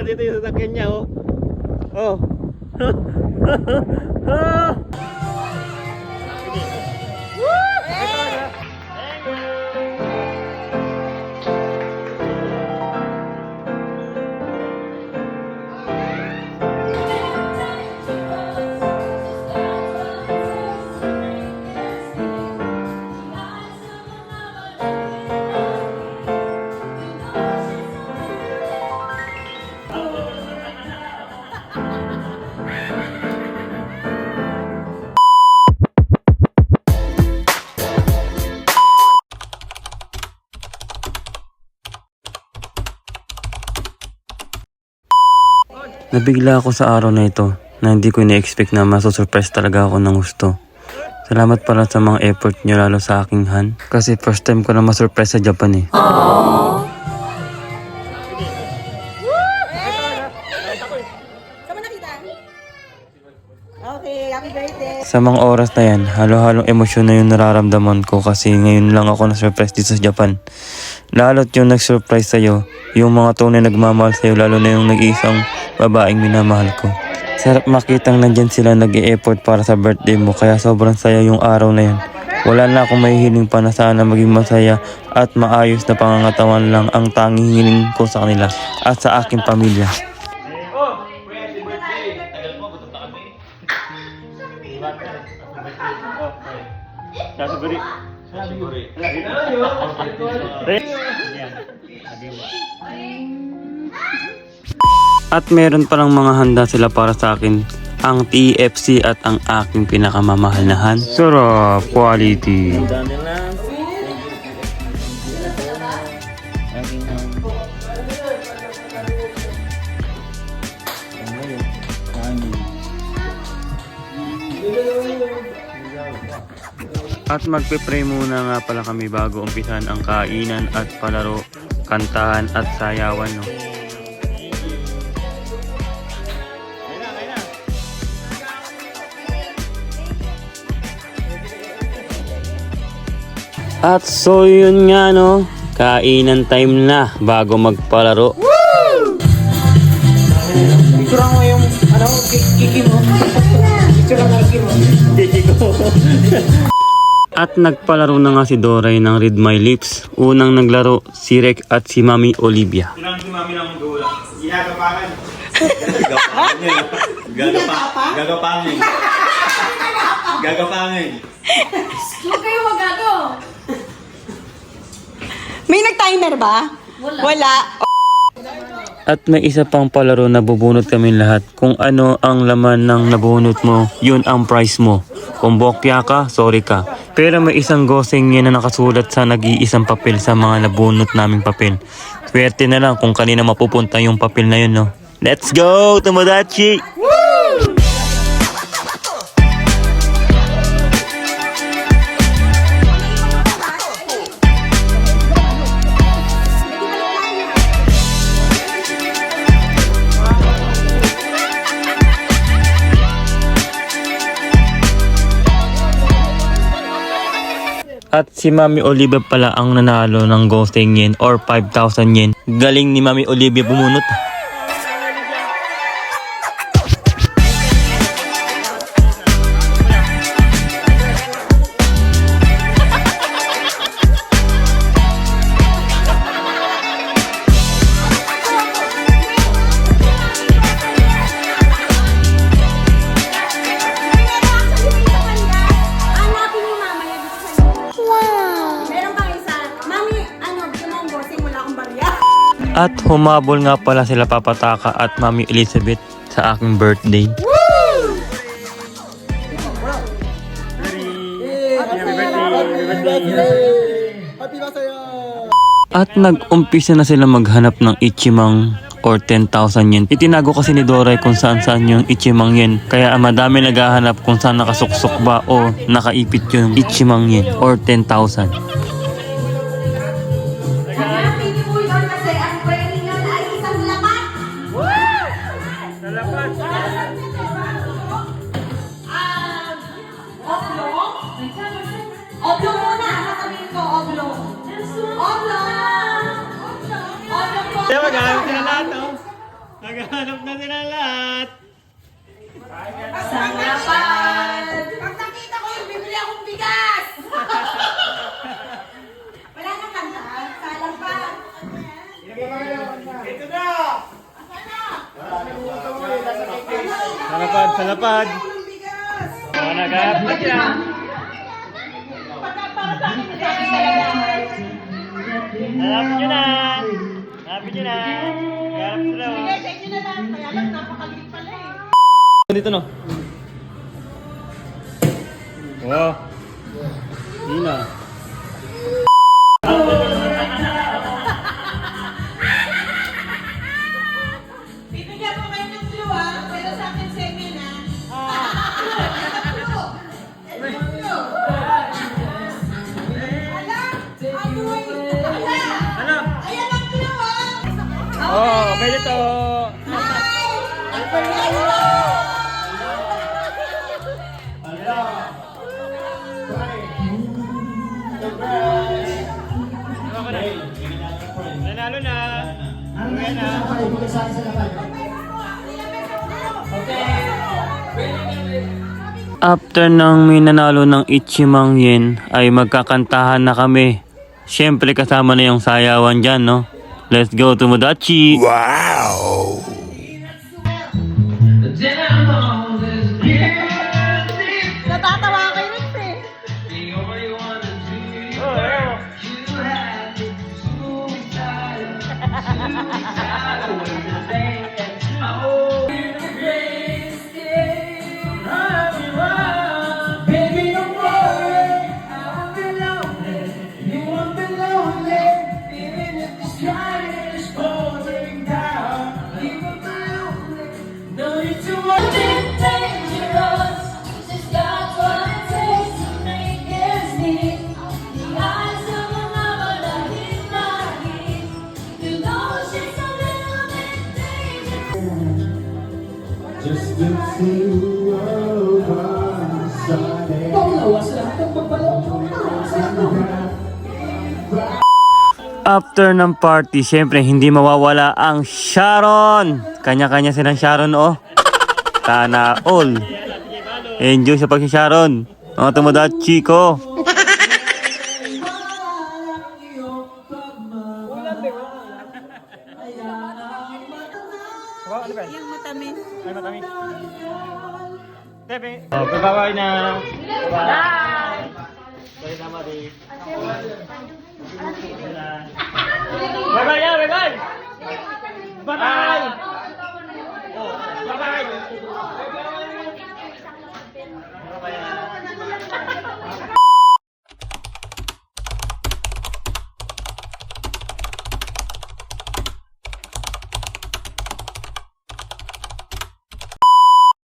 dito yung sasakyan niya, oh. Oh. Nabigla ako sa araw na ito na hindi ko ina-expect na masusurprise talaga ako ng gusto. Salamat pala sa mga effort niyo lalo sa aking Han. Kasi first time ko na masurprise sa Japan eh. Aww. Okay, happy birthday. Sa mga oras na yan, halo-halong emosyon na yung nararamdaman ko kasi ngayon lang ako na-surprise dito sa Japan. Lalo't yung nag-surprise sa'yo, yung mga tunay nagmamahal sa'yo, lalo na yung nag-iisang babaeng minamahal ko. Sarap makitang nandyan sila nag-e-effort para sa birthday mo, kaya sobrang saya yung araw na yan. Wala na akong mahihiling pa na sana maging masaya at maayos na pangangatawan lang ang tanging hiling ko sa kanila at sa aking pamilya. At meron palang mga handa sila para sa akin, ang TFC at ang aking pinakamamahal na Han. Sarap, quality. At magpe-pray muna nga pala kami bago umpisan ang kainan at palaro, kantahan at sayawan, no? At so yun nga, no, kainan time na bago magpalaro. Picture mo yung, kiki mo. Picture ang kiki mo. Kiki ko. At nagpalaro na nga si Doray ng Read My Lips. Unang naglaro si Rek at si Mami Olivia. Sinang si Mami ng gula. Ginagapakan. Gagapangin. Gagapangin. Huwag kayo mag-ano. May nag-timer ba? Wala. At may isa pang palaro na bubunot kami lahat. Kung ano ang laman ng nabunot mo, yun ang prize mo. Kung bokya ka, sorry ka. Pero may isang goseng yan na nakasulat sa nag-iisang papel sa mga nabunot naming papel. Swerte na lang kung kanina mapupunta yung papel na yun, no? Let's go, Tomodachi! At si Mami Olivia pala ang nanalo ng ghosting yen or 5,000 yen. Galing ni Mami Olivia bumunot. At humabol nga pala sila Papa Taka at Mami Elizabeth sa aking birthday. At nag-umpisa na sila maghanap ng ichimang or 10,000 yen. Itinago kasi ni Doray kung saan yung ichimang yen. Kaya madami naghahanap kung saan nakasuksok ba o nakaipit yung ichimang yen or 10,000. Oblong muna, sasabihin ko, oblong. Oblong! Oblong po. Kaya magamit sila lahat, no? Naghanap na sila lahat. Sangapan! Pag nakita ko yung bibili akong bigas! Wala nang kanta. Salang pa. Ito na! Salapad, salapad. Ng bigas! Naghanap na sila. Para sa akin, sa akin talaga. Hanapin nyo na. Hanapin nyo na. Naghanap sila. Sige, sa inyo na lang. Kaya lang, napakaliit pala eh. Dito no. Wow. Ina. Bibigyan ko kayo ng clue ah, pero sa akin second ah. Ito clue. Ala, amoy. Ala, Ano? ayan ang clue ah. Oh, pwede to. Ay! Nanalo na. Okay na. After nang may nanalo ng Ichimang Yen ay magkakantahan na kami. Siyempre kasama na yung sayawan dyan, no? Let's go to Modachi! Natatawa kayo rin eh. Baby, don't worry, I'll be lonely. You won't be lonely, even if the sky is falling down. You won't be lonely, no need to worry. Dangerous, she's got what it takes to make ends meet. The eyes of another hit my heat. You know she's a little bit dangerous. Just the two of us started. Panglawas lahat ng After ng party, siyempre hindi mawawala ang Sharon! Kanya-kanya silang Sharon, oh. Sana all. Enjoy sa pag-Sharon. Mga Tomodachi ko. Yung matamis. Ay, matamis. Tepe. Oh, bye-bye na. Bye. Bye na, Marie. Bye-bye na, bye-bye. Bye-bye.